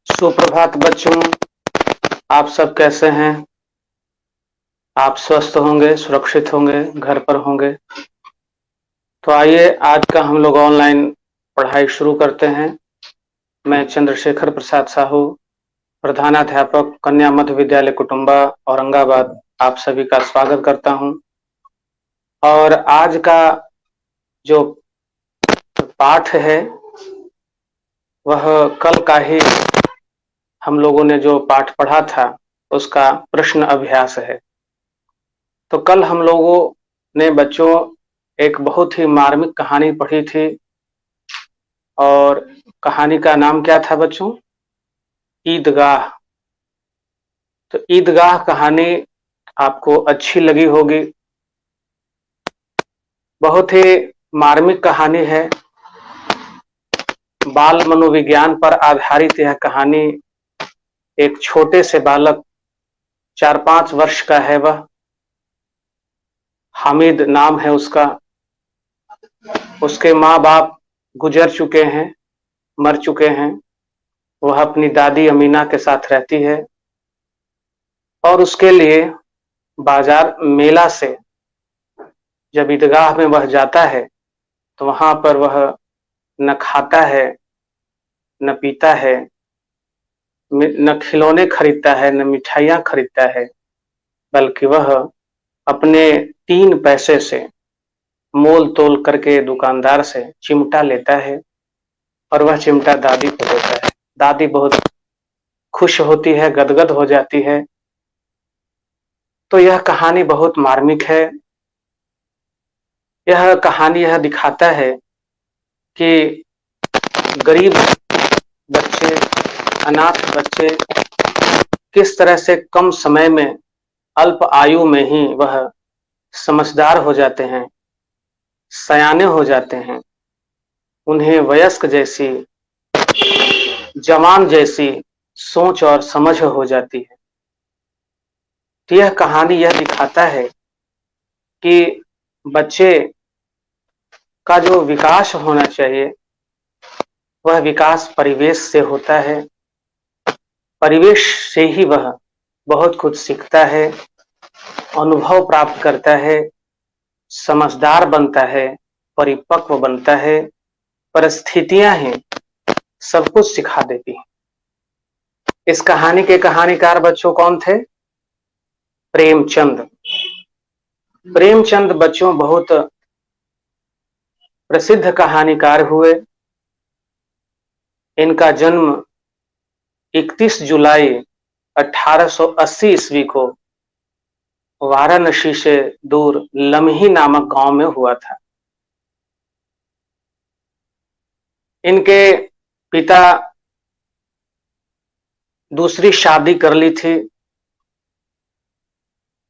सुप्रभात बच्चों। आप सब कैसे हैं? आप स्वस्थ होंगे, सुरक्षित होंगे, घर पर होंगे। तो आइए आज का हम लोग ऑनलाइन पढ़ाई शुरू करते हैं। मैं चंद्रशेखर प्रसाद साहू, प्रधानाध्यापक कन्या मध्य विद्यालय कुटुंबा औरंगाबाद, आप सभी का स्वागत करता हूं। और आज का जो पाठ है वह कल का ही हम लोगों ने जो पाठ पढ़ा था उसका प्रश्न अभ्यास है। तो कल हम लोगों ने बच्चों एक बहुत ही मार्मिक कहानी पढ़ी थी और कहानी का नाम क्या था बच्चों? ईदगाह। तो ईदगाह कहानी आपको अच्छी लगी होगी। बहुत ही मार्मिक कहानी है। बाल मनोविज्ञान पर आधारित यह कहानी एक छोटे से बालक 4-5 वर्ष का है, वह हामिद नाम है उसका। उसके माँ बाप गुजर चुके हैं, मर चुके हैं। वह अपनी दादी अमीना के साथ रहती है और उसके लिए बाजार मेला से जब ईदगाह में वह जाता है तो वहां पर वह न खाता है, न पीता है, न खिलौने खरीदता है, न मिठाइयां खरीदता है, बल्कि वह अपने 3 पैसे से मोल तोल करके दुकानदार से चिमटा लेता है और वह चिमटा दादी को देता है। दादी बहुत खुश होती है, गदगद हो जाती है। तो यह कहानी बहुत मार्मिक है। यह कहानी यह दिखाता है कि गरीब बच्चे, अनाथ बच्चे किस तरह से कम समय में, अल्प आयु में ही वह समझदार हो जाते हैं, सयाने हो जाते हैं। उन्हें वयस्क जैसी, जवान जैसी सोच और समझ हो जाती है। तो यह कहानी यह दिखाता है कि बच्चे का जो विकास होना चाहिए वह विकास परिवेश से होता है। परिवेश से ही वह बहुत कुछ सीखता है, अनुभव प्राप्त करता है, समझदार बनता है, परिपक्व बनता है। परिस्थितियां हैं, सब कुछ सिखा देती हैं। इस कहानी के कहानीकार बच्चों कौन थे? प्रेमचंद। प्रेमचंद बच्चों बहुत प्रसिद्ध कहानीकार हुए। इनका जन्म 31 जुलाई 1880 ईस्वी को वाराणसी से दूर लम्ही नामक गांव में हुआ था। इनके पिता दूसरी शादी कर ली थी।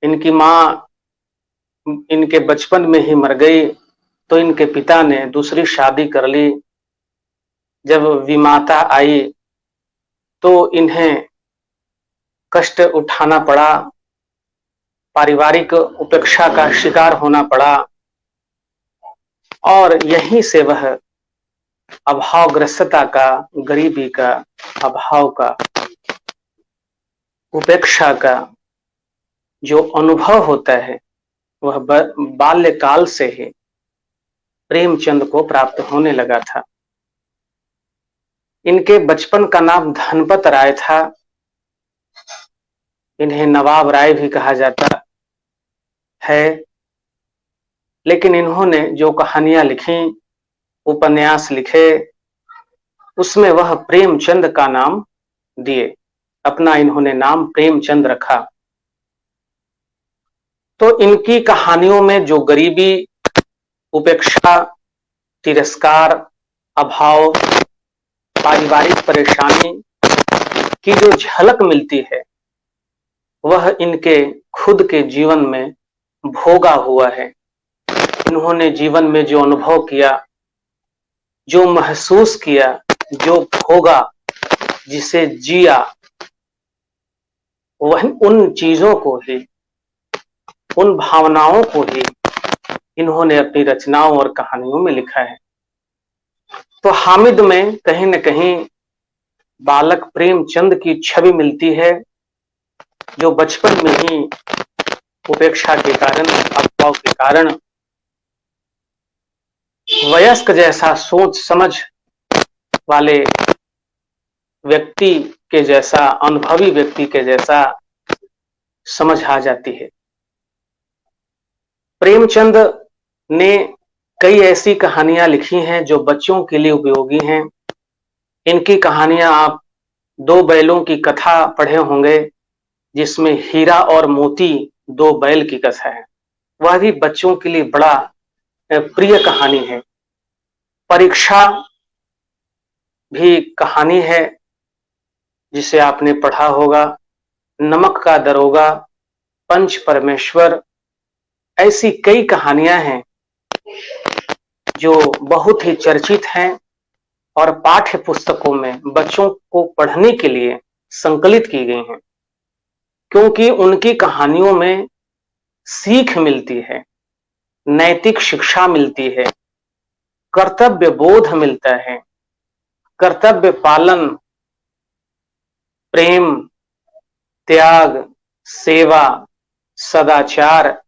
इनकी मां इनके बचपन में ही मर गई, तो इनके पिता ने दूसरी शादी कर ली। जब विमाता आई तो इन्हें कष्ट उठाना पड़ा, पारिवारिक उपेक्षा का शिकार होना पड़ा और यहीं से वह अभावग्रस्तता का, गरीबी का, अभाव का, उपेक्षा का जो अनुभव होता है वह बाल्यकाल से ही प्रेमचंद को प्राप्त होने लगा था। इनके बचपन का नाम धनपत राय था। इन्हें नवाब राय भी कहा जाता है। लेकिन इन्होंने जो कहानियां लिखी, उपन्यास लिखे, उसमें वह प्रेमचंद का नाम दिए। अपना इन्होंने नाम प्रेमचंद रखा। तो इनकी कहानियों में जो गरीबी, उपेक्षा, तिरस्कार, अभाव, पारिवारिक परेशानी की जो झलक मिलती है वह इनके खुद के जीवन में भोगा हुआ है। इन्होंने जीवन में जो अनुभव किया, जो महसूस किया, जो भोगा, जिसे जिया, वह उन चीजों को ही, उन भावनाओं को ही इन्होंने अपनी रचनाओं और कहानियों में लिखा है। तो हामिद में कहीं न कहीं बालक प्रेमचंद की छवि मिलती है, जो बचपन में ही उपेक्षा के कारण, अभाव के कारण वयस्क जैसा सोच समझ वाले व्यक्ति के जैसा, अनुभवी व्यक्ति के जैसा समझ आ जाती है। प्रेमचंद ने कई ऐसी कहानियां लिखी हैं जो बच्चों के लिए उपयोगी हैं। इनकी कहानियां आप दो बैलों की कथा पढ़े होंगे, जिसमें हीरा और मोती दो बैल की कथा है। वह भी बच्चों के लिए बड़ा प्रिय कहानी है। परीक्षा भी कहानी है जिसे आपने पढ़ा होगा। नमक का दरोगा, पंच परमेश्वर, ऐसी कई कहानियां हैं जो बहुत ही चर्चित हैं और पाठ्य पुस्तकों में बच्चों को पढ़ने के लिए संकलित की गई हैं, क्योंकि उनकी कहानियों में सीख मिलती है, नैतिक शिक्षा मिलती है, कर्तव्य बोध मिलता है, कर्तव्य पालन, प्रेम, त्याग, सेवा, सदाचार,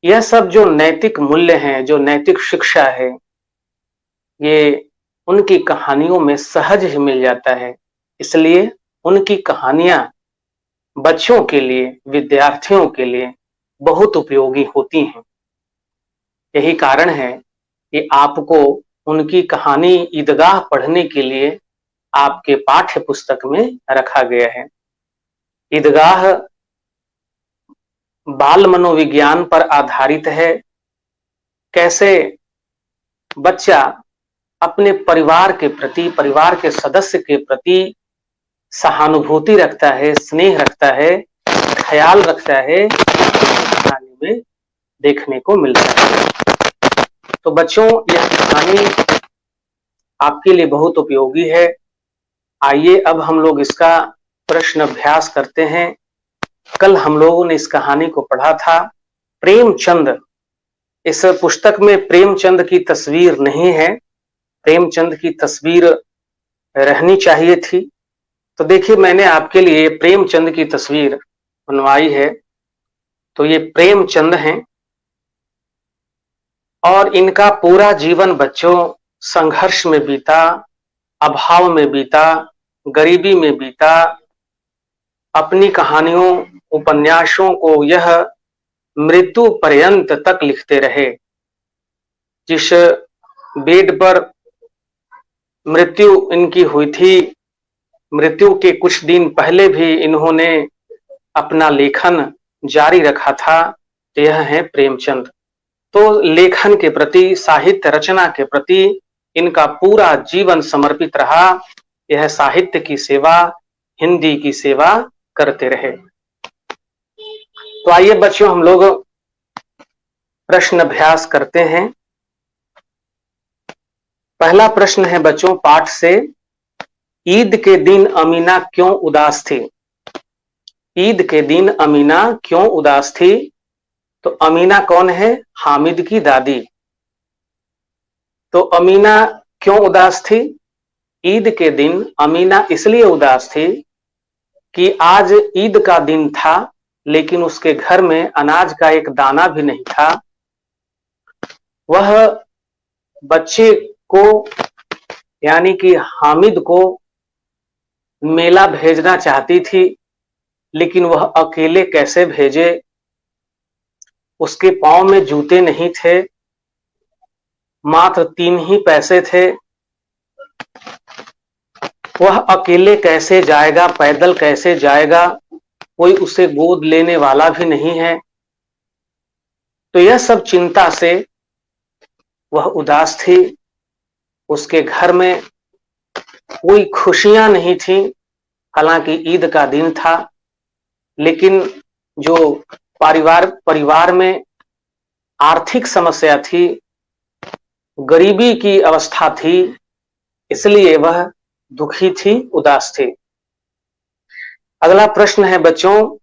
यह सब जो नैतिक मूल्य हैं, जो नैतिक शिक्षा है, ये उनकी कहानियों में सहज ही मिल जाता है। इसलिए उनकी कहानियां बच्चों के लिए, विद्यार्थियों के लिए बहुत उपयोगी होती हैं। यही कारण है कि आपको उनकी कहानी ईदगाह पढ़ने के लिए आपके पाठ्य पुस्तक में रखा गया है। ईदगाह बाल मनोविज्ञान पर आधारित है। कैसे बच्चा अपने परिवार के प्रति, परिवार के सदस्य के प्रति सहानुभूति रखता है, स्नेह रखता है, ख्याल रखता है, कहानी में देखने को मिलता है। तो बच्चों, यह कहानी आपके लिए बहुत उपयोगी है। आइए अब हम लोग इसका प्रश्न अभ्यास करते हैं। कल हम लोगों ने इस कहानी को पढ़ा था, प्रेमचंद। इस पुस्तक में प्रेमचंद की तस्वीर नहीं है, प्रेमचंद की तस्वीर रहनी चाहिए थी। तो देखिए, मैंने आपके लिए प्रेमचंद की तस्वीर बनवाई है। तो ये प्रेमचंद हैं और इनका पूरा जीवन बच्चों संघर्ष में बीता, अभाव में बीता, गरीबी में बीता। अपनी कहानियों, उपन्यासों को यह मृत्यु पर्यंत तक लिखते रहे। जिस बेड पर मृत्यु इनकी हुई थी, मृत्यु के कुछ दिन पहले भी इन्होंने अपना लेखन जारी रखा था। यह है प्रेमचंद। तो लेखन के प्रति, साहित्य रचना के प्रति इनका पूरा जीवन समर्पित रहा। यह साहित्य की सेवा, हिंदी की सेवा करते रहे। तो आइए बच्चों, हम लोग प्रश्न अभ्यास करते हैं। पहला प्रश्न है बच्चों पाठ से, ईद के दिन अमीना क्यों उदास थी? ईद के दिन अमीना क्यों उदास थी? तो अमीना कौन है? हामिद की दादी। तो अमीना क्यों उदास थी? ईद के दिन अमीना इसलिए उदास थी कि आज ईद का दिन था, लेकिन उसके घर में अनाज का एक दाना भी नहीं था। वह बच्चे को, यानी कि हामिद को मेला भेजना चाहती थी, लेकिन वह अकेले कैसे भेजे? उसके पांव में जूते नहीं थे, मात्र 3 ही पैसे थे। वह अकेले कैसे जाएगा, पैदल कैसे जाएगा? कोई उसे गोद लेने वाला भी नहीं है। तो यह सब चिंता से वह उदास थी। उसके घर में कोई खुशियां नहीं थी, हालांकि ईद का दिन था, लेकिन जो परिवार में आर्थिक समस्या थी, गरीबी की अवस्था थी, इसलिए वह दुखी थी, उदास थी। अगला प्रश्न है बच्चों,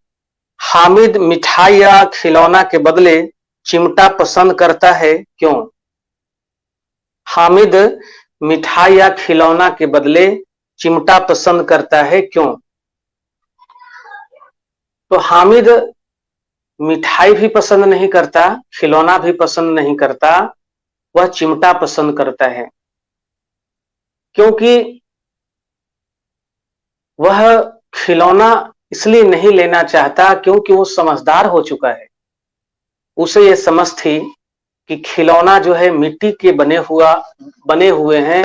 हामिद मिठाई या खिलौना के बदले चिमटा पसंद करता है, क्यों? हामिद मिठाई या खिलौना के बदले चिमटा पसंद करता है, क्यों? तो हामिद मिठाई भी पसंद नहीं करता, खिलौना भी पसंद नहीं करता, वह चिमटा पसंद करता है, क्योंकि वह खिलौना इसलिए नहीं लेना चाहता क्योंकि वो समझदार हो चुका है। उसे ये समझ थी कि खिलौना जो है मिट्टी के बने हुए हैं,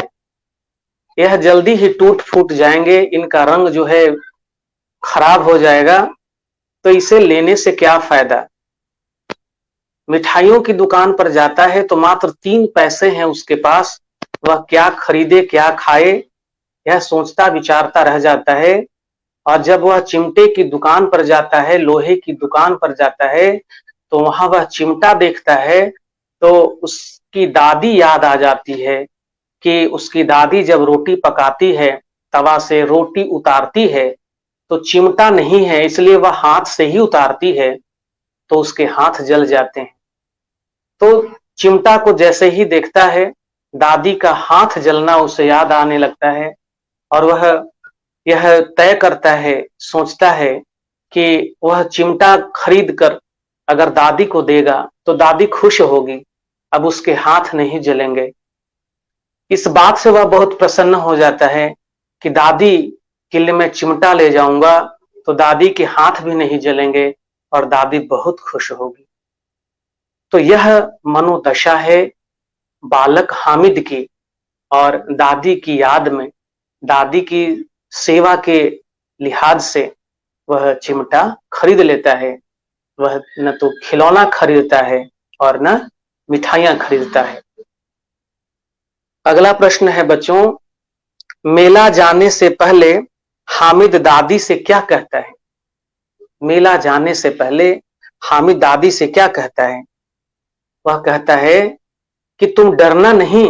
यह जल्दी ही टूट फूट जाएंगे, इनका रंग जो है खराब हो जाएगा, तो इसे लेने से क्या फायदा। मिठाइयों की दुकान पर जाता है तो मात्र 3 पैसे हैं उसके पास, वह क्या खरीदे क्या खाए यह सोचता विचारता रह जाता है। और जब वह चिमटे की दुकान पर जाता है, लोहे की दुकान पर जाता है, तो वहां वह चिमटा देखता है तो उसकी दादी याद आ जाती है कि उसकी दादी जब रोटी पकाती है, तवा से रोटी उतारती है तो चिमटा नहीं है, इसलिए वह हाथ से ही उतारती है, तो उसके हाथ जल जाते हैं। तो चिमटा को जैसे ही देखता है, दादी का हाथ जलना उसे याद आने लगता है और वह यह तय करता है, सोचता है कि वह चिमटा खरीद कर अगर दादी को देगा तो दादी खुश होगी, अब उसके हाथ नहीं जलेंगे। इस बात से वह बहुत प्रसन्न हो जाता है कि दादी के लिए मैं चिमटा ले जाऊंगा तो दादी के हाथ भी नहीं जलेंगे और दादी बहुत खुश होगी। तो यह मनोदशा है बालक हामिद की, और दादी की याद में, दादी की सेवा के लिहाज से वह चिमटा खरीद लेता है। वह न तो खिलौना खरीदता है और न मिठाइयां खरीदता है। अगला प्रश्न है बच्चों, मेला जाने से पहले हामिद दादी से क्या कहता है? मेला जाने से पहले हामिद दादी से क्या कहता है? वह कहता है कि तुम डरना नहीं,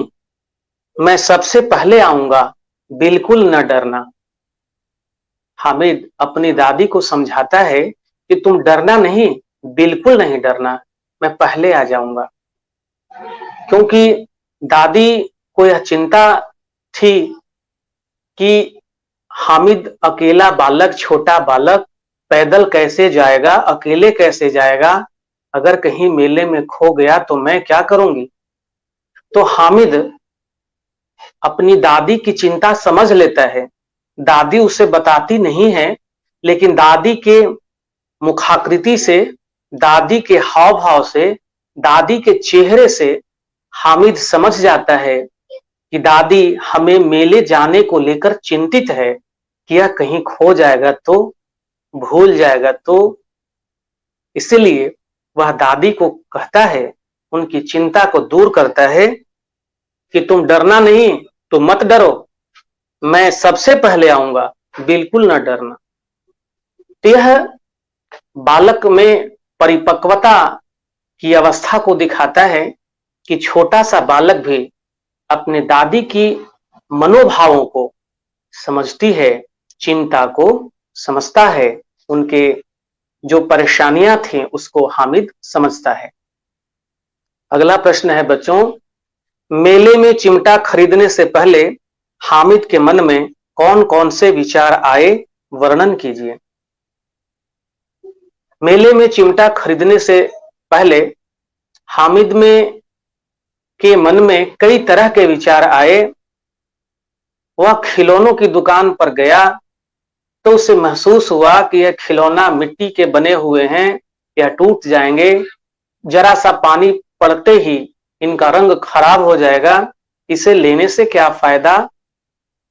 मैं सबसे पहले आऊंगा, बिल्कुल न डरना। हामिद अपनी दादी को समझाता है कि तुम डरना नहीं, बिल्कुल नहीं डरना, मैं पहले आ जाऊंगा। क्योंकि दादी को यह चिंता थी कि हामिद अकेला बालक, छोटा बालक पैदल कैसे जाएगा, अकेले कैसे जाएगा, अगर कहीं मेले में खो गया तो मैं क्या करूंगी। तो हामिद अपनी दादी की चिंता समझ लेता है। दादी उसे बताती नहीं है, लेकिन दादी के मुखाकृति से, दादी के हाव भाव से, दादी के चेहरे से हामिद समझ जाता है कि दादी हमें मेले जाने को लेकर चिंतित है कि यह कहीं खो जाएगा तो, भूल जाएगा तो। इसलिए वह दादी को कहता है, उनकी चिंता को दूर करता है कि तुम डरना नहीं, तुम मत डरो, मैं सबसे पहले आऊंगा, बिल्कुल न डरना। तो यह बालक में परिपक्वता की अवस्था को दिखाता है कि छोटा सा बालक भी अपने दादी की मनोभावों को समझती है, चिंता को समझता है, उनके जो परेशानियां थी उसको हामिद समझता है। अगला प्रश्न है बच्चों, मेले में चिमटा खरीदने से पहले हामिद के मन में कौन कौन से विचार आए, वर्णन कीजिए। मेले में चिमटा खरीदने से पहले हामिद के मन में कई तरह के विचार आए। वह खिलौनों की दुकान पर गया तो उसे महसूस हुआ कि यह खिलौना मिट्टी के बने हुए हैं, यह टूट जाएंगे, जरा सा पानी पड़ते ही इनका रंग खराब हो जाएगा, इसे लेने से क्या फायदा।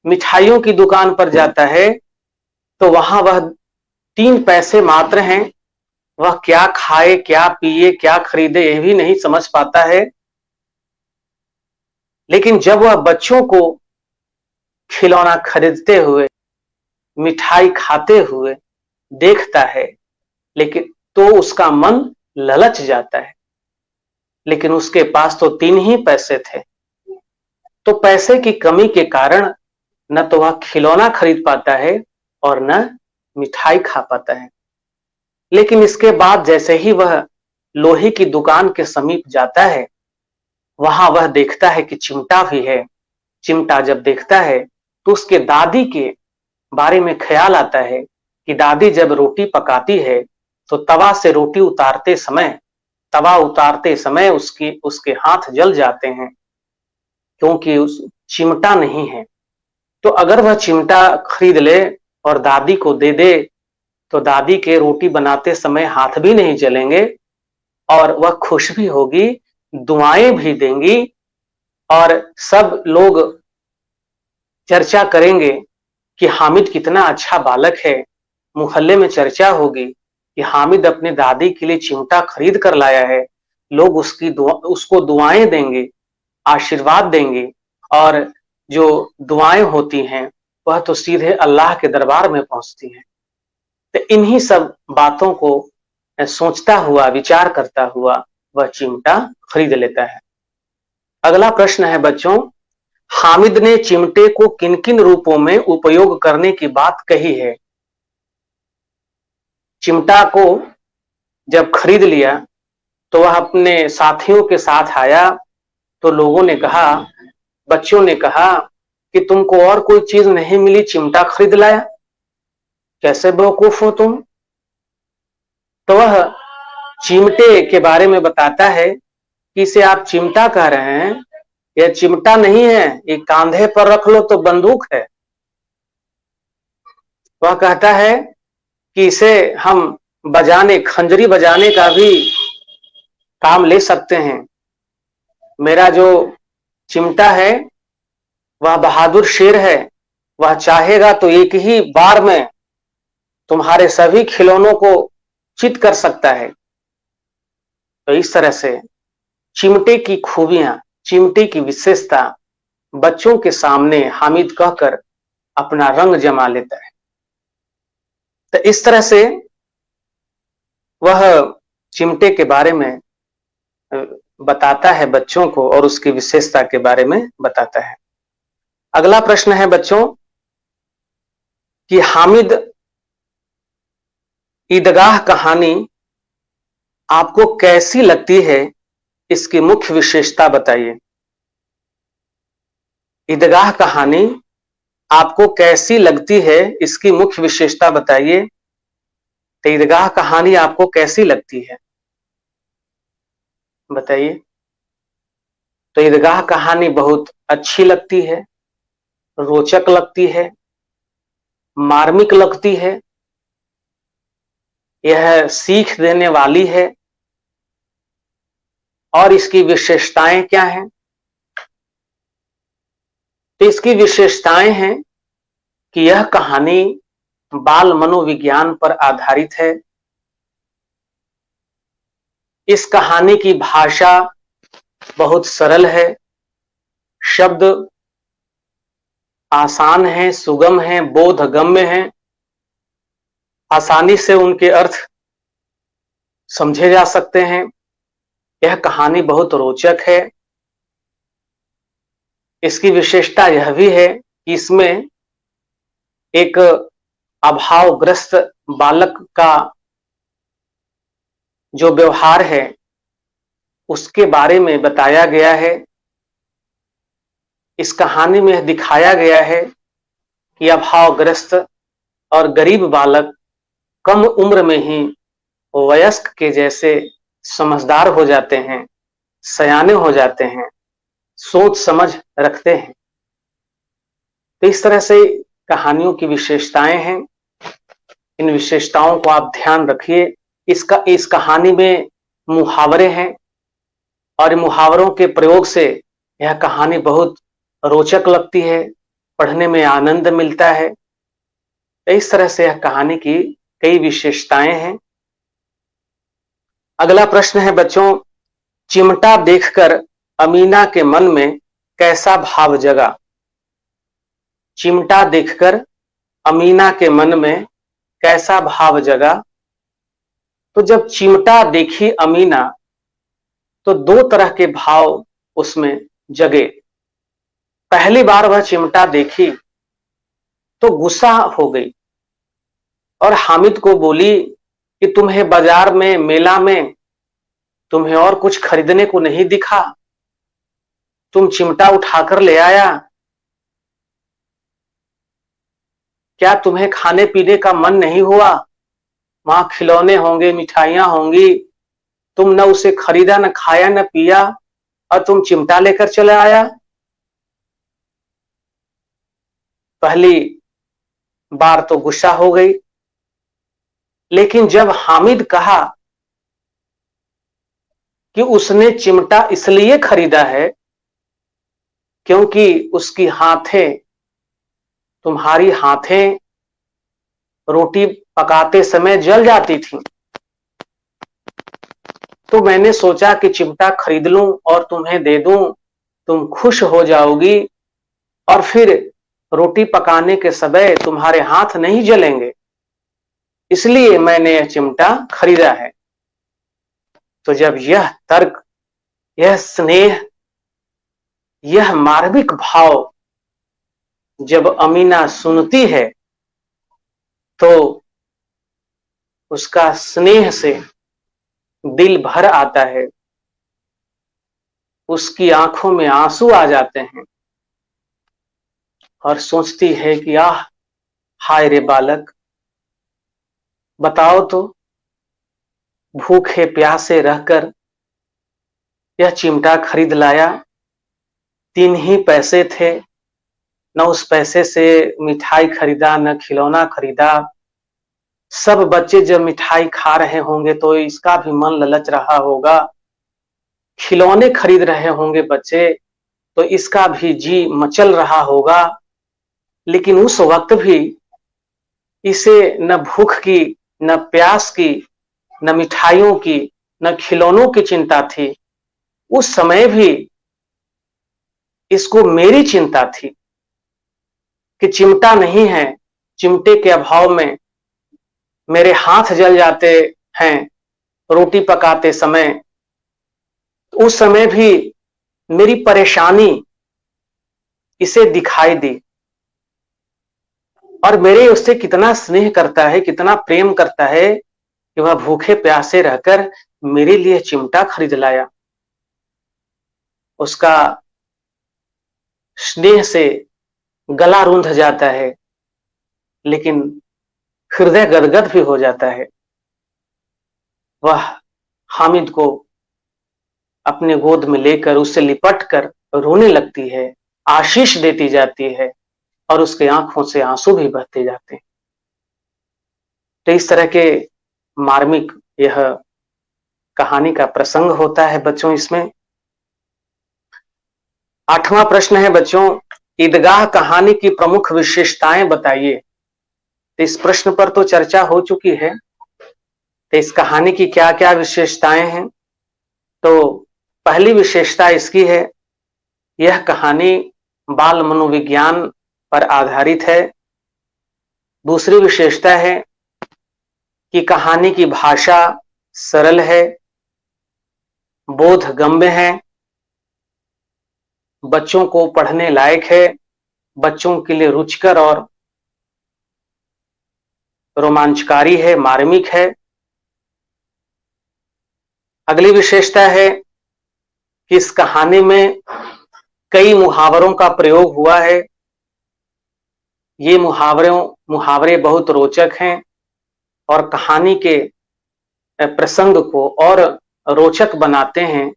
मिठाइयों की दुकान पर जाता है तो वहां वह 3 पैसे मात्र हैं, वह क्या खाए क्या पिए क्या खरीदे यह भी नहीं समझ पाता है। लेकिन जब वह बच्चों को खिलौना खरीदते हुए, मिठाई खाते हुए देखता है, लेकिन तो उसका मन ललच जाता है। लेकिन उसके पास तो 3 ही पैसे थे, तो पैसे की कमी के कारण न तो वह खिलौना खरीद पाता है और न मिठाई खा पाता है। लेकिन इसके बाद जैसे ही वह लोहे की दुकान के समीप जाता है, वहां वह देखता है कि चिमटा भी है। चिमटा जब देखता है तो उसके दादी के बारे में ख्याल आता है कि दादी जब रोटी पकाती है तो तवा से रोटी तवा उतारते समय उसके हाथ जल जाते हैं, क्योंकि उस चिमटा नहीं है। तो अगर वह चिमटा खरीद ले और दादी को दे दे तो दादी के रोटी बनाते समय हाथ भी नहीं जलेंगे और वह खुश भी होगी, दुआएं भी देंगी और सब लोग चर्चा करेंगे कि हामिद कितना अच्छा बालक है। मोहल्ले में चर्चा होगी कि हामिद अपने दादी के लिए चिमटा खरीद कर लाया है। लोग उसको दुआएं देंगे, आशीर्वाद देंगे और जो दुआएं होती हैं वह तो सीधे अल्लाह के दरबार में पहुंचती हैं। तो इन्हीं सब बातों को सोचता हुआ, विचार करता हुआ वह चिमटा खरीद लेता है। अगला प्रश्न है बच्चों, हामिद ने चिमटे को किन किन रूपों में उपयोग करने की बात कही है? चिमटा को जब खरीद लिया तो वह अपने साथियों के साथ आया तो लोगों ने कहा, बच्चों ने कहा कि तुमको और कोई चीज नहीं मिली, चिमटा खरीद लाया, कैसे बेवकूफ हो तुम। तो वह चिमटे के बारे में बताता है कि इसे आप चिमटा कह रहे हैं, यह चिमटा नहीं है, ये कांधे पर रख लो तो बंदूक है। वह कहता है कि इसे हम खंजरी बजाने का भी काम ले सकते हैं। मेरा जो चिमटा है वह बहादुर शेर है, वह चाहेगा तो एक ही बार में तुम्हारे सभी खिलौनों को चित कर सकता है। तो इस तरह से चिमटे की खूबियां, चिमटे की विशेषता बच्चों के सामने हामिद कहकर अपना रंग जमा लेता है। तो इस तरह से वह चिमटे के बारे में बताता है बच्चों को और उसकी विशेषता के बारे में बताता है। अगला प्रश्न है बच्चों कि हामिद ईदगाह कहानी आपको कैसी लगती है, इसकी मुख्य विशेषता बताइए। ईदगाह कहानी आपको कैसी लगती है, इसकी मुख्य विशेषता बताइए। तो ईदगाह कहानी आपको कैसी लगती है, बताइए। तो ईदगाह कहानी बहुत अच्छी लगती है, रोचक लगती है, मार्मिक लगती है, यह सीख देने वाली है। और इसकी विशेषताएं क्या हैं? तो इसकी विशेषताएं हैं कि यह कहानी बाल मनोविज्ञान पर आधारित है। इस कहानी की भाषा बहुत सरल है, शब्द आसान है, सुगम है, बोधगम्य है, आसानी से उनके अर्थ समझे जा सकते हैं। यह कहानी बहुत रोचक है। इसकी विशेषता यह भी है कि इसमें एक अभावग्रस्त बालक का जो व्यवहार है उसके बारे में बताया गया है। इस कहानी में दिखाया गया है कि अभावग्रस्त और गरीब बालक कम उम्र में ही वयस्क के जैसे समझदार हो जाते हैं, सयाने हो जाते हैं, सोच समझ रखते हैं। तो इस तरह से कहानियों की विशेषताएं हैं। इन विशेषताओं को आप ध्यान रखिए। इस कहानी में मुहावरे हैं और मुहावरों के प्रयोग से यह कहानी बहुत रोचक लगती है, पढ़ने में आनंद मिलता है। तो इस तरह से यह कहानी की कई विशेषताएं हैं। अगला प्रश्न है बच्चों, चिमटा देखकर अमीना के मन में कैसा भाव जगा? चिमटा देखकर अमीना के मन में कैसा भाव जगा? तो जब चिमटा देखी अमीना तो दो तरह के भाव उसमें जगे। पहली बार वह चिमटा देखी तो गुस्सा हो गई और हामिद को बोली कि तुम्हें बाजार में, मेला में तुम्हें और कुछ खरीदने को नहीं दिखा, तुम चिमटा उठाकर ले आया। क्या तुम्हें खाने पीने का मन नहीं हुआ? वहां खिलौने होंगे, मिठाइयां होंगी, तुम न उसे खरीदा, न खाया, न पिया, और तुम चिमटा लेकर चले आया। पहली बार तो गुस्सा हो गई, लेकिन जब हामिद कहा कि उसने चिमटा इसलिए खरीदा है क्योंकि उसकी हाथें, तुम्हारी हाथें रोटी पकाते समय जल जाती थी, तो मैंने सोचा कि चिमटा खरीद लूं और तुम्हें दे दूं, तुम खुश हो जाओगी और फिर रोटी पकाने के समय तुम्हारे हाथ नहीं जलेंगे, इसलिए मैंने यह चिमटा खरीदा है। तो जब यह तर्क, यह स्नेह, यह मार्मिक भाव जब अमीना सुनती है तो उसका स्नेह से दिल भर आता है, उसकी आंखों में आंसू आ जाते हैं और सोचती है कि आह, हाय रे बालक, बताओ तो, भूखे प्यासे रहकर यह चिमटा खरीद लाया, 3 ही पैसे थे, न उस पैसे से मिठाई खरीदा, न खिलौना खरीदा। सब बच्चे जब मिठाई खा रहे होंगे तो इसका भी मन ललच रहा होगा, खिलौने खरीद रहे होंगे बच्चे तो इसका भी जी मचल रहा होगा, लेकिन उस वक्त भी इसे न भूख की, न प्यास की, न मिठाइयों की, न खिलौनों की चिंता थी। उस समय भी इसको मेरी चिंता थी कि चिमटा नहीं है, चिमटे के अभाव में मेरे हाथ जल जाते हैं रोटी पकाते समय। उस समय भी मेरी परेशानी इसे दिखाई दी और मेरे उससे कितना स्नेह करता है, कितना प्रेम करता है कि वह भूखे प्यासे रहकर मेरे लिए चिमटा खरीद लाया। उसका स्नेह से गला रूंध जाता है, लेकिन हृदय गदगद भी हो जाता है। वह हामिद को अपने गोद में लेकर उससे लिपट कर रोने लगती है, आशीष देती जाती है और उसके आंखों से आंसू भी बहते जाते हैं। तो इस तरह के मार्मिक यह कहानी का प्रसंग होता है बच्चों। इसमें 8वां प्रश्न है बच्चों, ईदगाह कहानी की प्रमुख विशेषताएं बताइए। तो इस प्रश्न पर तो चर्चा हो चुकी है, तो इस कहानी की क्या क्या विशेषताएं हैं। तो पहली विशेषता इसकी है, यह कहानी बाल मनोविज्ञान पर आधारित है। दूसरी विशेषता है कि कहानी की भाषा सरल है, बोधगम्य है, बच्चों को पढ़ने लायक है, बच्चों के लिए रुचिकर और रोमांचकारी है, मार्मिक है। अगली विशेषता है कि इस कहानी में कई मुहावरों का प्रयोग हुआ है। ये मुहावरे बहुत रोचक हैं और कहानी के प्रसंग को और रोचक बनाते हैं,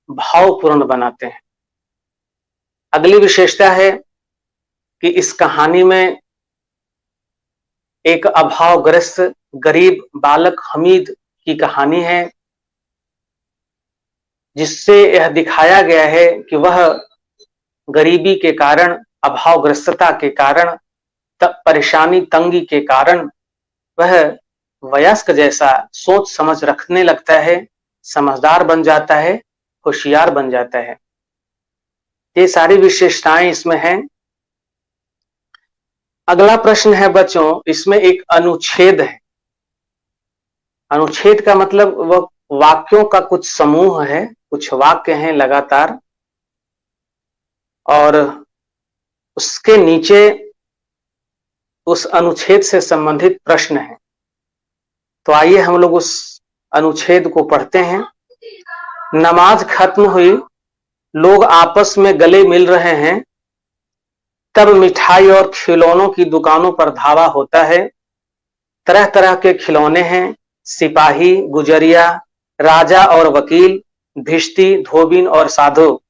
भावपूर्ण बनाते हैं। अगली विशेषता है कि इस कहानी में एक अभावग्रस्त गरीब बालक हमीद की कहानी है, जिससे यह दिखाया गया है कि वह गरीबी के कारण, अभावग्रस्तता के कारण, परेशानी तंगी के कारण वह वयस्क जैसा सोच समझ रखने लगता है, समझदार बन जाता है, होशियार बन जाता है। ये सारी विशेषताएं इसमें हैं। अगला प्रश्न है बच्चों, इसमें एक अनुच्छेद है। अनुच्छेद का मतलब वह वाक्यों का कुछ समूह है, कुछ वाक्य हैं लगातार, और उसके नीचे उस अनुच्छेद से संबंधित प्रश्न है। तो आइए हम लोग उस अनुच्छेद को पढ़ते हैं। नमाज खत्म हुई, लोग आपस में गले मिल रहे हैं, तब मिठाई और खिलौनों की दुकानों पर धावा होता है। तरह तरह के खिलौने हैं, सिपाही, गुजरिया, राजा और वकील, भिश्ती, धोबिन और साधु।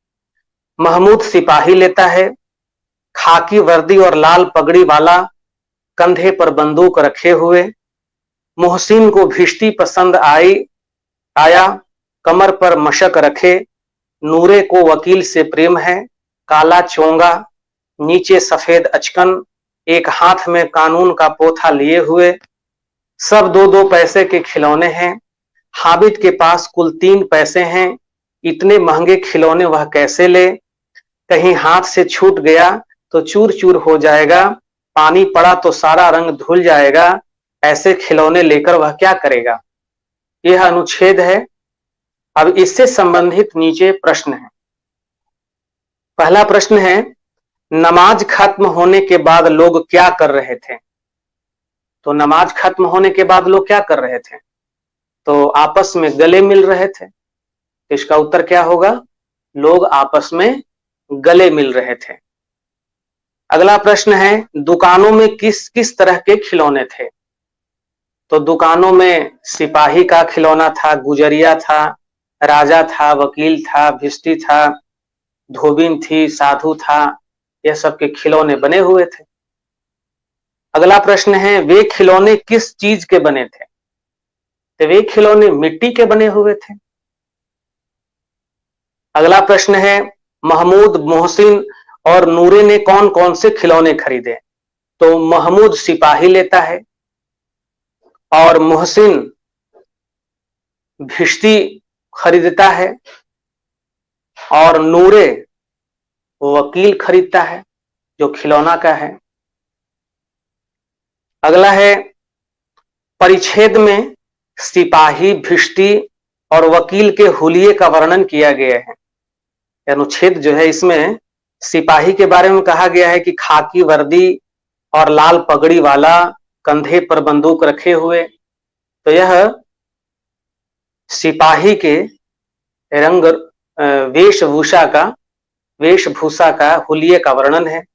महमूद सिपाही लेता है, खाकी वर्दी और लाल पगड़ी वाला, कंधे पर बंदूक रखे हुए। मोहसिन को भिश्ती पसंद आया, कमर पर मशक रखे। नूरे को वकील से प्रेम है, काला चोंगा, नीचे सफेद अचकन, एक हाथ में कानून का पोथा लिए हुए। सब 2-2 पैसे के खिलौने हैं। हामिद के पास कुल 3 पैसे हैं। इतने महंगे खिलौने वह कैसे ले? कहीं हाथ से छूट गया तो चूर चूर हो जाएगा, पानी पड़ा तो सारा रंग धुल जाएगा। ऐसे खिलौने लेकर वह क्या करेगा? यह अनुच्छेद है। अब इससे संबंधित नीचे प्रश्न है। पहला प्रश्न है, नमाज खत्म होने के बाद लोग क्या कर रहे थे? तो नमाज खत्म होने के बाद लोग क्या कर रहे थे? तो आपस में गले मिल रहे थे। तो इसका उत्तर क्या होगा? लोग आपस में गले मिल रहे थे। अगला प्रश्न है, दुकानों में किस किस तरह के खिलौने थे? तो दुकानों में सिपाही का खिलौना था, गुजरिया था, राजा था, वकील था, भिश्ती था, धोबिन थी, साधु था। यह सब के खिलौने बने हुए थे। अगला प्रश्न है, वे खिलौने किस चीज के बने थे? तो वे खिलौने मिट्टी के बने हुए थे। अगला प्रश्न है, महमूद, मोहसिन और नूरे ने कौन कौन से खिलौने खरीदे? तो महमूद सिपाही लेता है और मोहसिन भिश्ती खरीदता है और नूरे वकील खरीदता है, जो खिलौना का है। अगला है, परिच्छेद में सिपाही, भिश्ती और वकील के हुलिये का वर्णन किया गया है। अनुच्छेद जो है इसमें सिपाही के बारे में कहा गया है कि खाकी वर्दी और लाल पगड़ी वाला, कंधे पर बंदूक रखे हुए। तो यह सिपाही के रंग वेशभूषा का हुलिये का वर्णन है।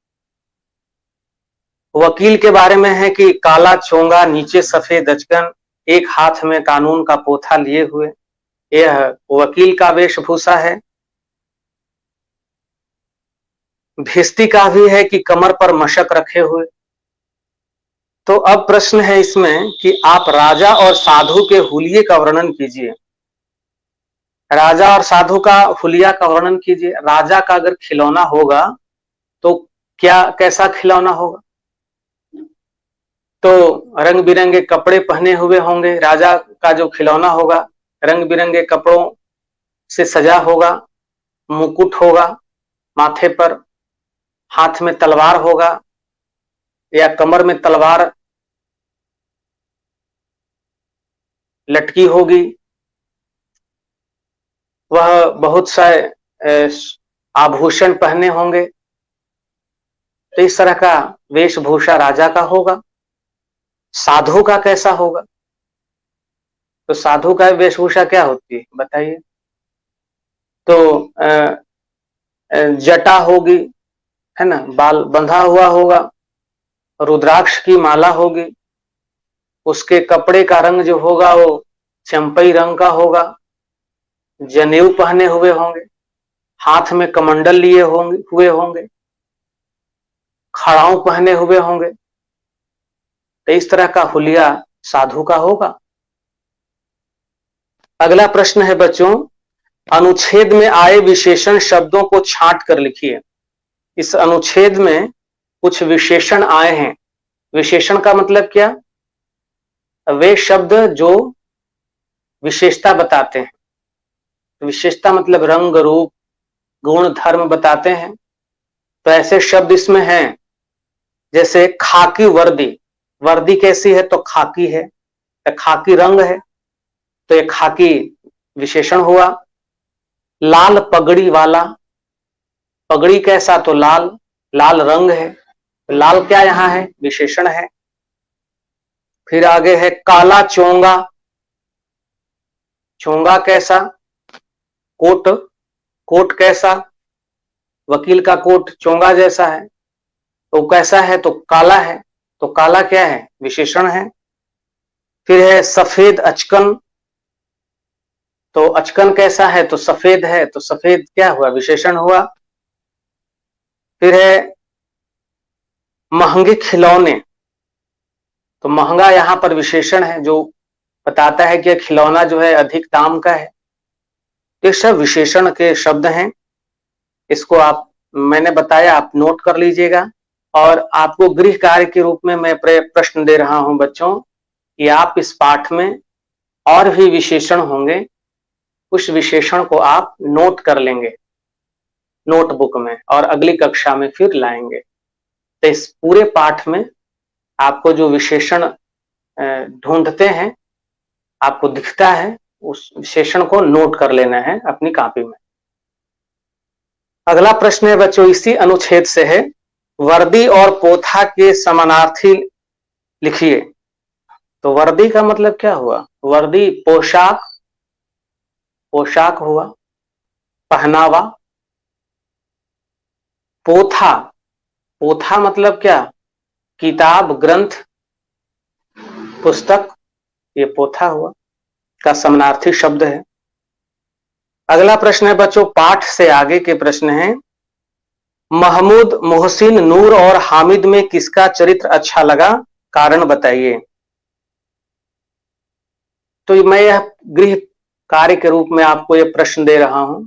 वकील के बारे में है कि काला चोंगा, नीचे सफेद अचकन, एक हाथ में कानून का पोथा लिए हुए। यह वकील का वेशभूषा है। भिश्ती का भी है कि कमर पर मशक रखे हुए। तो अब प्रश्न है इसमें कि आप राजा और साधु के हुलिये का वर्णन कीजिए। राजा और साधु का हुलिया का वर्णन कीजिए। राजा का अगर खिलौना होगा तो क्या कैसा खिलौना होगा? तो रंग बिरंगे कपड़े पहने हुए होंगे। राजा का जो खिलौना होगा रंग बिरंगे कपड़ों से सजा होगा, मुकुट होगा माथे पर, हाथ में तलवार होगा या कमर में तलवार लटकी होगी। वह बहुत सारे आभूषण पहने होंगे। तो इस तरह का वेशभूषा राजा का होगा। साधु का कैसा होगा? तो साधु का वेशभूषा क्या होती है बताइए? तो जटा होगी, है ना, बाल बंधा हुआ होगा, रुद्राक्ष की माला होगी, उसके कपड़े का रंग जो होगा वो चंपई रंग का होगा, जनेऊ पहने हुए होंगे, हाथ में कमंडल लिए होंगे, खड़ाऊ पहने हुए होंगे। तो इस तरह का हुलिया साधु का होगा। अगला प्रश्न है बच्चों, अनुच्छेद में आए विशेषण शब्दों को छांट कर लिखिए। इस अनुच्छेद में कुछ विशेषण आए हैं। विशेषण का मतलब क्या? वे शब्द जो विशेषता बताते हैं। विशेषता मतलब रंग, रूप, गुण, धर्म बताते हैं। तो ऐसे शब्द इसमें हैं जैसे खाकी वर्दी। वर्दी कैसी है? तो खाकी है, तो खाकी रंग है, तो ये खाकी विशेषण हुआ। लाल पगड़ी वाला, पगड़ी कैसा? तो लाल, लाल रंग है, लाल क्या यहां है? विशेषण है। फिर आगे है काला चोंगा। चोंगा कैसा? कोट, कोट कैसा? वकील का कोट चोंगा जैसा है। तो कैसा है, तो काला है, तो काला क्या है, विशेषण है। फिर है सफेद अचकन, तो अचकन कैसा है, तो सफेद है, तो सफेद क्या हुआ, विशेषण हुआ। फिर है महंगे खिलौने, तो महंगा यहां पर विशेषण है जो बताता है कि खिलौना जो है अधिक दाम का है। ये सब विशेषण के शब्द हैं, इसको आप, मैंने बताया, आप नोट कर लीजिएगा। और आपको गृह कार्य के रूप में मैं प्रश्न दे रहा हूं बच्चों कि आप इस पाठ में और भी विशेषण होंगे, उस विशेषण को आप नोट कर लेंगे नोटबुक में और अगली कक्षा में फिर लाएंगे। तो इस पूरे पाठ में आपको जो विशेषण ढूंढते हैं, आपको दिखता है, उस विशेषण को नोट कर लेना है अपनी कॉपी में। अगला प्रश्न है बच्चों, इसी अनुच्छेद से है, वर्दी और पोथा के समानार्थी लिखिए। तो वर्दी का मतलब क्या हुआ, वर्दी पोशाक, पोशाक हुआ, पहनावा। पोथा, पोथा मतलब क्या, किताब, ग्रंथ, पुस्तक, ये पोथा हुआ का समानार्थी शब्द है। अगला प्रश्न है बच्चों, पाठ से आगे के प्रश्न हैं, महमूद, मोहसिन, नूर और हामिद में किसका चरित्र अच्छा लगा, कारण बताइए। तो मैं यह गृह कार्य के रूप में आपको यह प्रश्न दे रहा हूं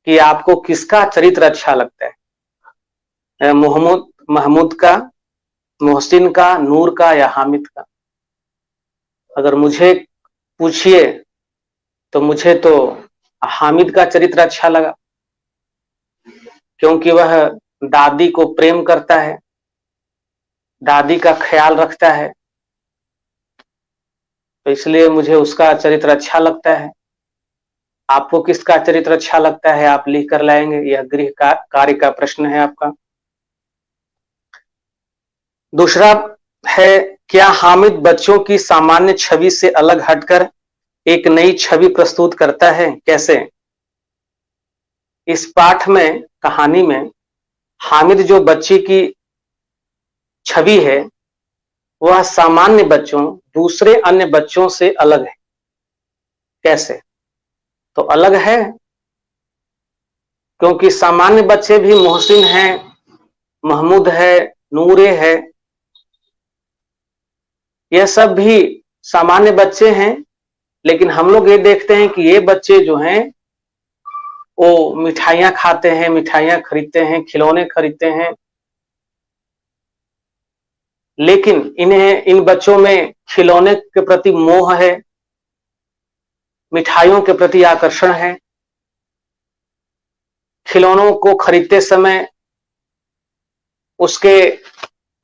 कि आपको किसका चरित्र अच्छा लगता है, महमूद का, मोहसिन का, नूर का या हामिद का। अगर मुझे पूछिए तो मुझे तो हामिद का चरित्र अच्छा लगा, क्योंकि वह दादी को प्रेम करता है, दादी का ख्याल रखता है, तो इसलिए मुझे उसका चरित्र अच्छा लगता है। आपको किसका चरित्र अच्छा लगता है, आप लिख कर लाएंगे, यह गृह कार्य का प्रश्न है आपका। दूसरा है, क्या हामिद बच्चों की सामान्य छवि से अलग हटकर एक नई छवि प्रस्तुत करता है, कैसे। इस पाठ में, कहानी में, हामिद जो बच्चे की छवि है वह सामान्य बच्चों, दूसरे अन्य बच्चों से अलग है, कैसे। तो अलग है क्योंकि सामान्य बच्चे भी मोहसिन हैं, महमूद है, नूरे है, यह सब भी सामान्य बच्चे हैं। लेकिन हम लोग ये देखते हैं कि ये बच्चे जो हैं वो मिठाइयां खाते हैं, मिठाइयां खरीदते हैं, खिलौने खरीदते हैं, लेकिन इन्हें, इन बच्चों में खिलौने के प्रति मोह है, मिठाइयों के प्रति आकर्षण है। खिलौनों को खरीदते समय उसके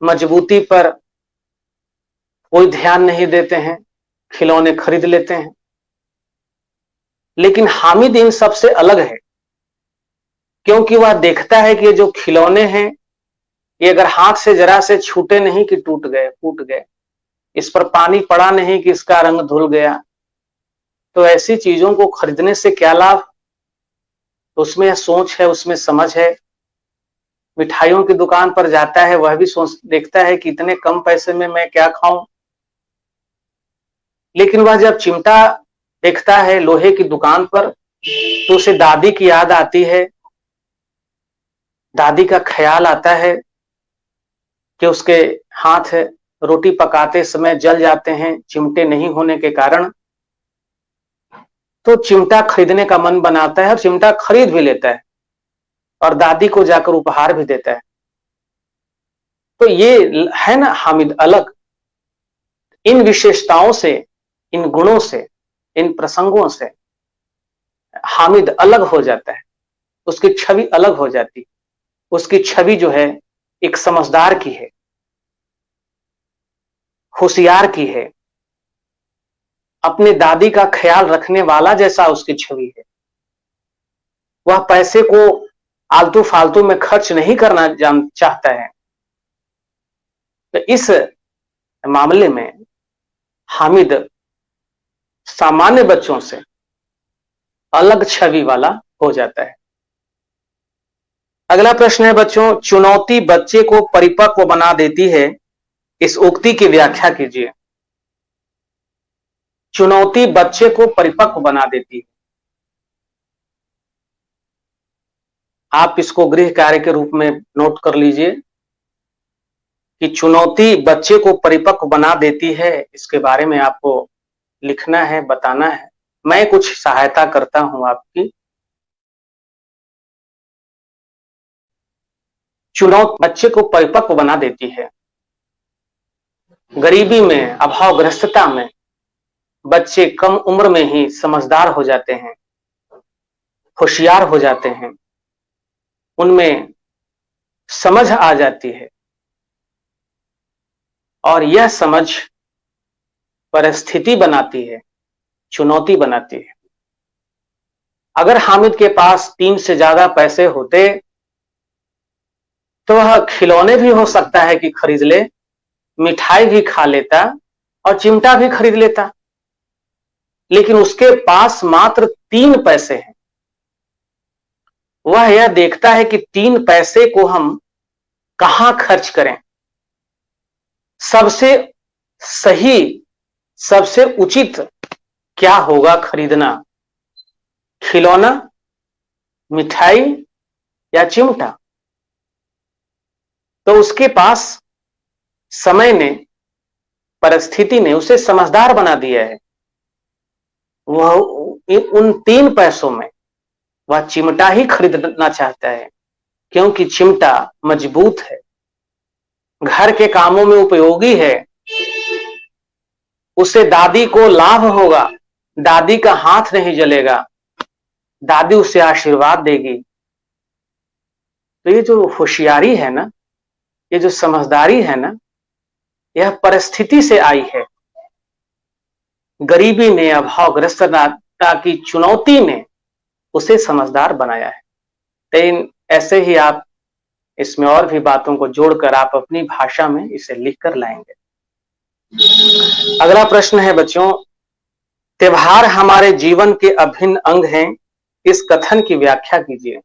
मजबूती पर कोई ध्यान नहीं देते हैं, खिलौने खरीद लेते हैं। लेकिन हामिद इन सबसे अलग है, क्योंकि वह देखता है कि ये जो खिलौने हैं ये अगर हाथ से जरा से छूटे नहीं कि टूट गए, फूट गए, इस पर पानी पड़ा नहीं कि इसका रंग धुल गया, तो ऐसी चीजों को खरीदने से क्या लाभ। तो उसमें सोच है, उसमें समझ है। मिठाइयों की दुकान पर जाता है, वह भी सोच देखता है कि इतने कम पैसे में मैं क्या खाऊं। लेकिन वह जब चिमटा देखता है लोहे की दुकान पर, तो उसे दादी की याद आती है, दादी का ख्याल आता है कि उसके हाथ रोटी पकाते समय जल जाते हैं चिमटे नहीं होने के कारण। तो चिमटा खरीदने का मन बनाता है और चिमटा खरीद भी लेता है और दादी को जाकर उपहार भी देता है। तो ये है ना हामिद अलग। इन विशेषताओं से, इन गुणों से, इन प्रसंगों से हामिद अलग हो जाता है, उसकी छवि अलग हो जाती। उसकी छवि जो है एक समझदार की है, होशियार की है, अपने दादी का ख्याल रखने वाला जैसा उसकी छवि है। वह पैसे को आलतू फालतू में खर्च नहीं करना चाहता है। तो इस मामले में हामिद सामान्य बच्चों से अलग छवि वाला हो जाता है। अगला प्रश्न है बच्चों, चुनौती बच्चे को परिपक्व बना देती है, इस उक्ति की व्याख्या कीजिए। चुनौती बच्चे को परिपक्व बना देती है। आप इसको गृह कार्य के रूप में नोट कर लीजिए कि चुनौती बच्चे को परिपक्व बना देती है, इसके बारे में आपको लिखना है, बताना है। मैं कुछ सहायता करता हूं आपकी। चुनौती बच्चे को परिपक्व बना देती है। गरीबी में, अभावग्रस्तता में बच्चे कम उम्र में ही समझदार हो जाते हैं, होशियार हो जाते हैं, उनमें समझ आ जाती है और यह समझ परिस्थिति बनाती है, चुनौती बनाती है। अगर हामिद के पास 3 से ज्यादा पैसे होते तो वह खिलौने भी हो सकता है कि खरीद ले, मिठाई भी खा लेता और चिमटा भी खरीद लेता, लेकिन उसके पास मात्र 3 पैसे हैं। वह यह देखता है कि 3 पैसे को हम कहां खर्च करें, सबसे सही, सबसे उचित क्या होगा खरीदना, खिलौना, मिठाई या चिमटा। तो उसके पास समय ने, परिस्थिति ने उसे समझदार बना दिया है। वह उन 3 पैसों में वह चिमटा ही खरीदना चाहता है, क्योंकि चिमटा मजबूत है, घर के कामों में उपयोगी है, उससे दादी को लाभ होगा, दादी का हाथ नहीं जलेगा, दादी उसे आशीर्वाद देगी। तो ये जो होशियारी है ना, ये जो समझदारी है ना, यह परिस्थिति से आई है। गरीबी ने, अभावग्रस्तता की चुनौती ने उसे समझदार बनाया है। लेकिन ऐसे ही आप इसमें और भी बातों को जोड़कर आप अपनी भाषा में इसे लिखकर लाएंगे। अगला प्रश्न है बच्चों, त्योहार हमारे जीवन के अभिन्न अंग हैं, इस कथन की व्याख्या कीजिए।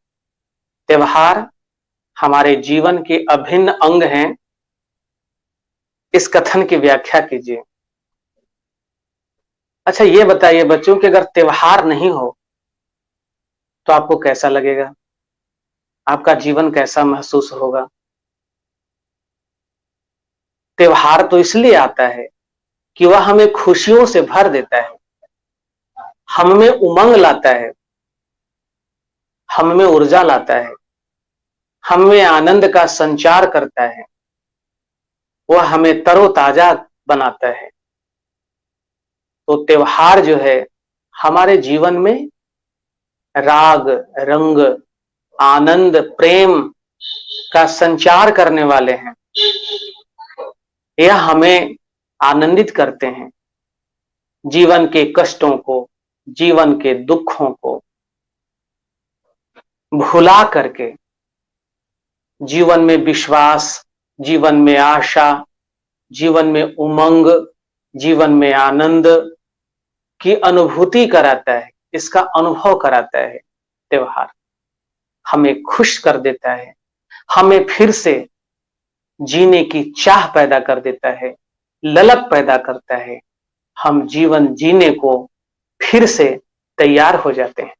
त्योहार हमारे जीवन के अभिन्न अंग हैं, इस कथन की व्याख्या कीजिए। अच्छा ये बताइए बच्चों कि अगर त्योहार नहीं हो तो आपको कैसा लगेगा, आपका जीवन कैसा महसूस होगा? त्योहार तो इसलिए आता है कि वह हमें खुशियों से भर देता है, हम में उमंग लाता है, हम में ऊर्जा लाता है, हम में आनंद का संचार करता है, वह हमें तरोताजा बनाता है। तो त्योहार जो है हमारे जीवन में राग, रंग, आनंद, प्रेम का संचार करने वाले हैं। यह हमें आनंदित करते हैं, जीवन के कष्टों को, जीवन के दुखों को भुला करके जीवन में विश्वास, जीवन में आशा, जीवन में उमंग, जीवन में आनंद की अनुभूति कराता है, इसका अनुभव कराता है। त्योहार हमें खुश कर देता है, हमें फिर से जीने की चाह पैदा कर देता है, ललक पैदा करता है, हम जीवन जीने को फिर से तैयार हो जाते हैं।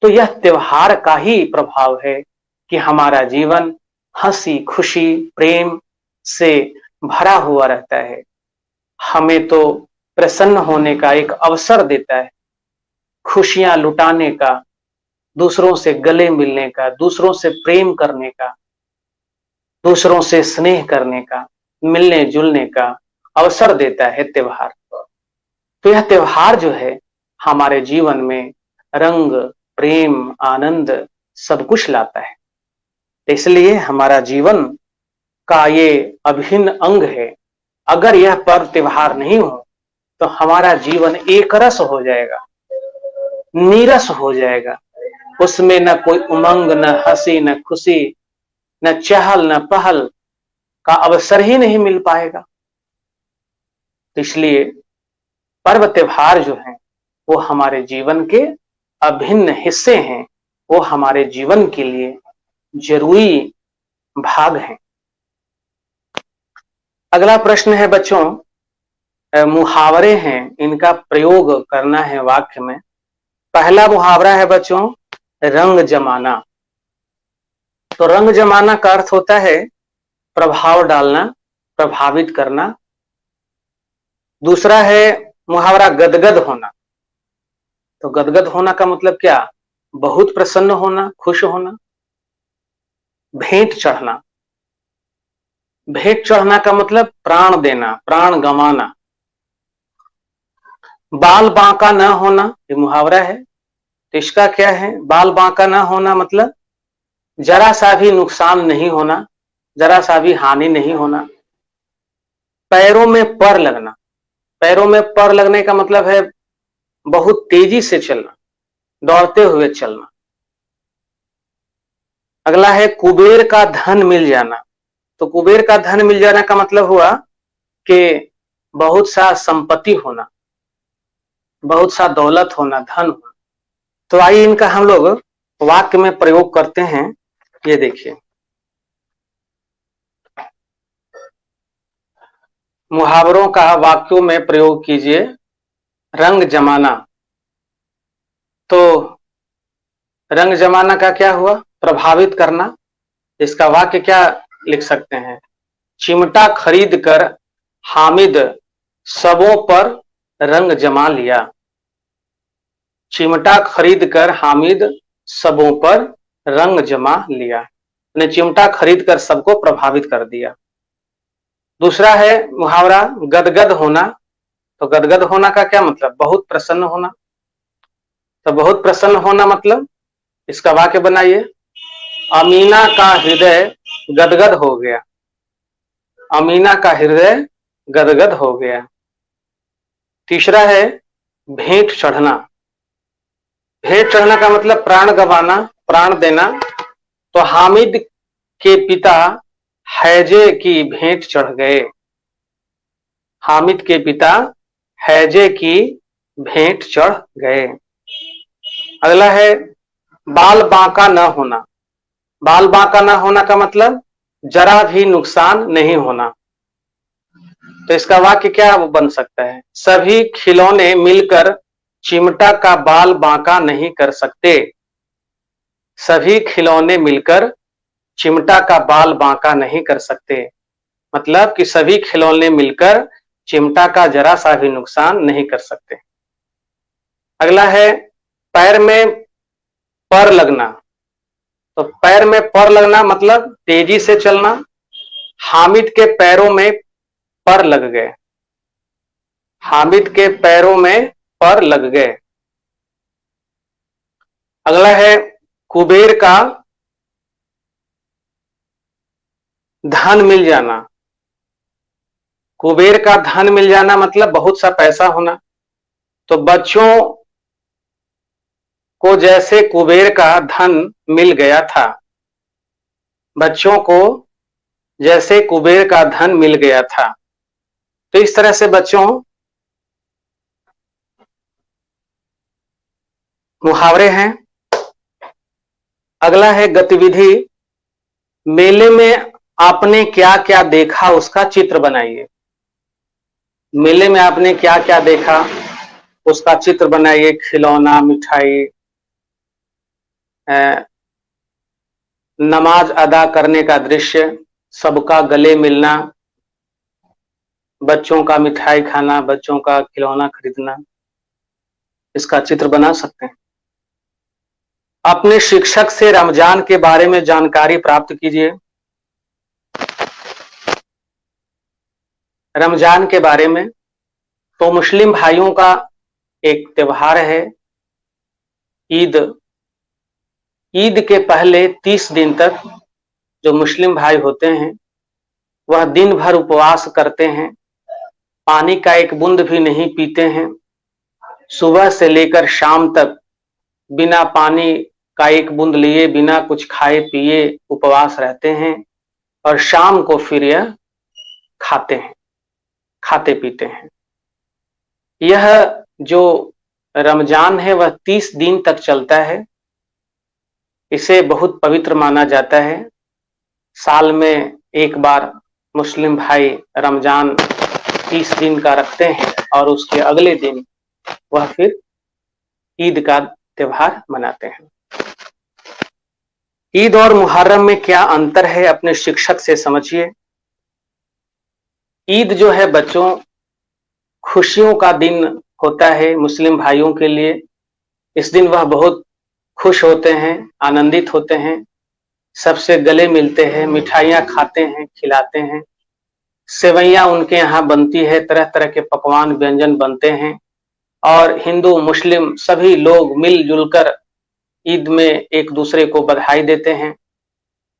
तो यह त्योहार का ही प्रभाव है कि हमारा जीवन हंसी, खुशी, प्रेम से भरा हुआ रहता है, हमें तो प्रसन्न होने का एक अवसर देता है, खुशियां लुटाने का, दूसरों से गले मिलने का, दूसरों से प्रेम करने का, दूसरों से स्नेह करने का, मिलने जुलने का अवसर देता है त्योहार। तो यह त्योहार जो है हमारे जीवन में रंग, प्रेम, आनंद सब कुछ लाता है। इसलिए हमारा जीवन का ये अभिन्न अंग है। अगर यह पर्व त्योहार नहीं हो तो हमारा जीवन एकरस हो जाएगा, नीरस हो जाएगा, उसमें न कोई उमंग, न हंसी, न खुशी, न चहल, न पहल का अवसर ही नहीं मिल पाएगा। तो इसलिए पर्व त्योहार जो हैं वो हमारे जीवन के अभिन्न हिस्से हैं, वो हमारे जीवन के लिए जरूरी भाग हैं। अगला प्रश्न है बच्चों, मुहावरे हैं, इनका प्रयोग करना है वाक्य में। पहला मुहावरा है बच्चों, रंग जमाना। तो रंग जमाना का अर्थ होता है प्रभाव डालना, प्रभावित करना। दूसरा है मुहावरा गदगद होना। तो गदगद होना का मतलब क्या? बहुत प्रसन्न होना, खुश होना। भेंट चढ़ना, भेंट चढ़ना का मतलब प्राण देना, प्राण गंवाना। बाल बांका न होना, ये मुहावरा है। तो इसका क्या है? बाल बांका न होना मतलब जरा सा भी नुकसान नहीं होना, जरा सा भी हानि नहीं होना। पैरों में पर लगना, पैरों में पर लगने का मतलब है बहुत तेजी से चलना, दौड़ते हुए चलना। अगला है कुबेर का धन मिल जाना। तो कुबेर का धन मिल जाना का मतलब हुआ कि बहुत सा संपत्ति होना, बहुत सा दौलत होना, धन होना। तो आइए इनका हम लोग वाक्य में प्रयोग करते हैं। ये देखिए, मुहावरों का वाक्यों में प्रयोग कीजिए। रंग जमाना, तो रंग जमाना का क्या हुआ? प्रभावित करना। इसका वाक्य क्या लिख सकते हैं? चिमटा खरीद कर हामिद सबों पर रंग जमा लिया। चिमटा खरीद कर हामिद सबों पर रंग जमा लिया, ने चिमटा खरीद कर सबको प्रभावित कर दिया। दूसरा है मुहावरा गदगद होना। तो गदगद होना का क्या मतलब? बहुत प्रसन्न होना। तो बहुत प्रसन्न होना मतलब इसका वाक्य बनाइए, अमीना का हृदय गदगद हो गया। अमीना का हृदय गदगद हो गया। तीसरा है भेंट चढ़ना। भेंट चढ़ना का मतलब प्राण गंवाना, प्राण देना। तो हामिद के पिता हैजे की भेंट चढ़ गए। हामिद के पिता हैजे की भेंट चढ़ गए। अगला है बाल बांका न होना। बाल बांका न होना का मतलब जरा भी नुकसान नहीं होना। तो इसका वाक्य क्या बन सकता है? सभी खिलौने मिलकर चिमटा का बाल बांका नहीं कर सकते। सभी खिलौने मिलकर चिमटा का बाल बांका नहीं कर सकते, मतलब कि सभी खिलौने मिलकर चिमटा का जरा सा भी नुकसान नहीं कर सकते। अगला है पैर में पर लगना। तो पैर में पर लगना मतलब तेजी से चलना। हामिद के पैरों में पर लग गए। हामिद के पैरों में पर लग गए। अगला है कुबेर का धन मिल जाना। कुबेर का धन मिल जाना मतलब बहुत सा पैसा होना। तो बच्चों को जैसे कुबेर का धन मिल गया था। बच्चों को जैसे कुबेर का धन मिल गया था। तो इस तरह से बच्चों मुहावरे हैं। अगला है गतिविधि, मेले में आपने क्या क्या देखा उसका चित्र बनाइए। मेले में आपने क्या क्या देखा उसका चित्र बनाइए। खिलौना, मिठाई, नमाज अदा करने का दृश्य, सबका गले मिलना, बच्चों का मिठाई खाना, बच्चों का खिलौना खरीदना, इसका चित्र बना सकते हैं। अपने शिक्षक से रमजान के बारे में जानकारी प्राप्त कीजिए। रमजान के बारे में तो मुस्लिम भाइयों का एक त्योहार है ईद। ईद के पहले 30 दिन तक जो मुस्लिम भाई होते हैं वह दिन भर उपवास करते हैं, पानी का एक बूंद भी नहीं पीते हैं। सुबह से लेकर शाम तक बिना पानी का एक बूंद लिए, बिना कुछ खाए पिए उपवास रहते हैं और शाम को फिर यह खाते हैं, खाते पीते हैं। यह जो रमजान है वह 30 दिन तक चलता है। इसे बहुत पवित्र माना जाता है। साल में एक बार मुस्लिम भाई रमजान 30 दिन का रखते हैं और उसके अगले दिन वह फिर ईद का त्योहार मनाते हैं। ईद और मुहर्रम में क्या अंतर है, अपने शिक्षक से समझिए। ईद जो है बच्चों, खुशियों का दिन होता है मुस्लिम भाइयों के लिए। इस दिन वह बहुत खुश होते हैं, आनंदित होते हैं, सबसे गले मिलते हैं, मिठाइयाँ खाते हैं, खिलाते हैं। सेवैयाँ उनके यहाँ बनती है, तरह तरह के पकवान व्यंजन बनते हैं और हिंदू मुस्लिम सभी लोग मिलजुल कर ईद में एक दूसरे को बधाई देते हैं,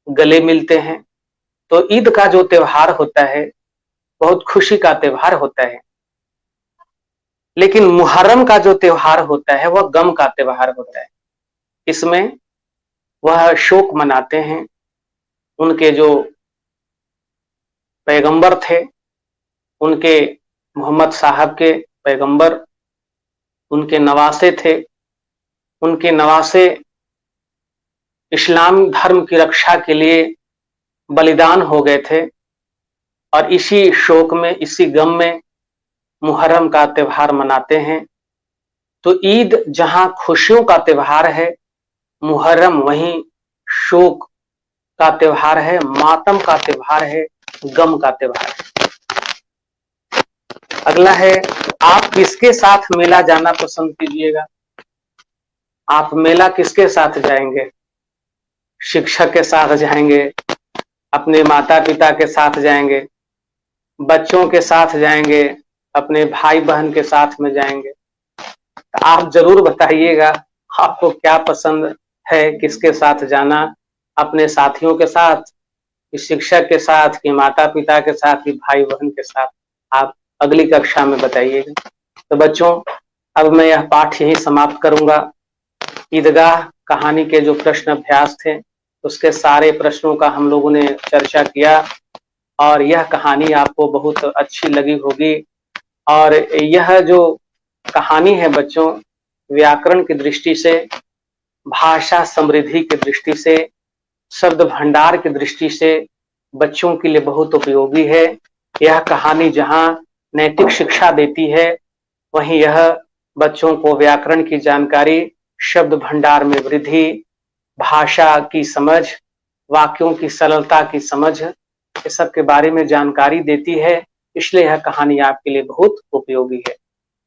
गले मिलते हैं। तो ईद का जो त्योहार होता है बहुत खुशी का त्योहार होता है। लेकिन मुहर्रम का जो त्योहार होता है वह गम का त्योहार होता है। इसमें वह शोक मनाते हैं, उनके जो पैगंबर थे, उनके मोहम्मद साहब के पैगंबर, उनके नवासे थे, उनके नवासे इस्लाम धर्म की रक्षा के लिए बलिदान हो गए थे और इसी शोक में, इसी गम में मुहर्रम का त्योहार मनाते हैं। तो ईद जहां खुशियों का त्योहार है, मुहर्रम वहीं शोक का त्योहार है, मातम का त्योहार है, गम का त्योहार है। अगला है, आप किसके साथ मेला जाना पसंद कीजिएगा? आप मेला किसके साथ जाएंगे? शिक्षक के साथ जाएंगे, अपने माता पिता के साथ जाएंगे, बच्चों के साथ जाएंगे, अपने भाई बहन के साथ में जाएंगे? आप जरूर बताइएगा आपको क्या पसंद है, किसके साथ जाना, अपने साथियों के साथ, कि शिक्षक के साथ, कि माता पिता के साथ, कि भाई बहन के साथ? आप अगली कक्षा में बताइएगा। तो बच्चों, अब मैं यह पाठ यही समाप्त करूंगा। ईदगाह कहानी के जो प्रश्न अभ्यास थे उसके सारे प्रश्नों का हम लोगों ने चर्चा किया और यह कहानी आपको बहुत अच्छी लगी होगी। और यह जो कहानी है बच्चों, व्याकरण की दृष्टि से, भाषा समृद्धि की दृष्टि से, शब्द भंडार की दृष्टि से बच्चों के लिए बहुत उपयोगी है। यह कहानी जहां नैतिक शिक्षा देती है, वहीं यह बच्चों को व्याकरण की जानकारी, शब्द भंडार में वृद्धि, भाषा की समझ, वाक्यों की सरलता की समझ, ये सब के बारे में जानकारी देती है। इसलिए यह कहानी आपके लिए बहुत उपयोगी है।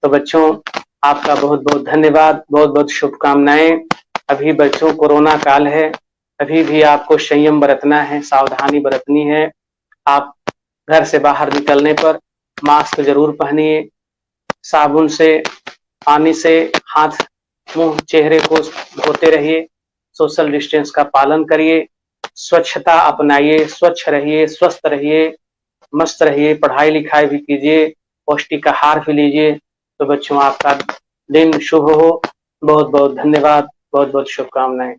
तो बच्चों, आपका बहुत बहुत धन्यवाद, बहुत बहुत शुभकामनाएं। अभी बच्चों कोरोना काल है, अभी भी आपको संयम बरतना है, सावधानी बरतनी है। आप घर से बाहर निकलने पर मास्क जरूर पहनिए, साबुन से, पानी से हाथ, मुंह, चेहरे को धोते रहिए, सोशल डिस्टेंस का पालन करिए, स्वच्छता अपनाइए, स्वच्छ रहिए, स्वस्थ रहिए, मस्त रहिए, पढ़ाई लिखाई भी कीजिए, पौष्टिक आहार भी लीजिए। तो बच्चों, आपका दिन शुभ हो। बहुत बहुत धन्यवाद, बहुत बहुत शुभकामनाएं।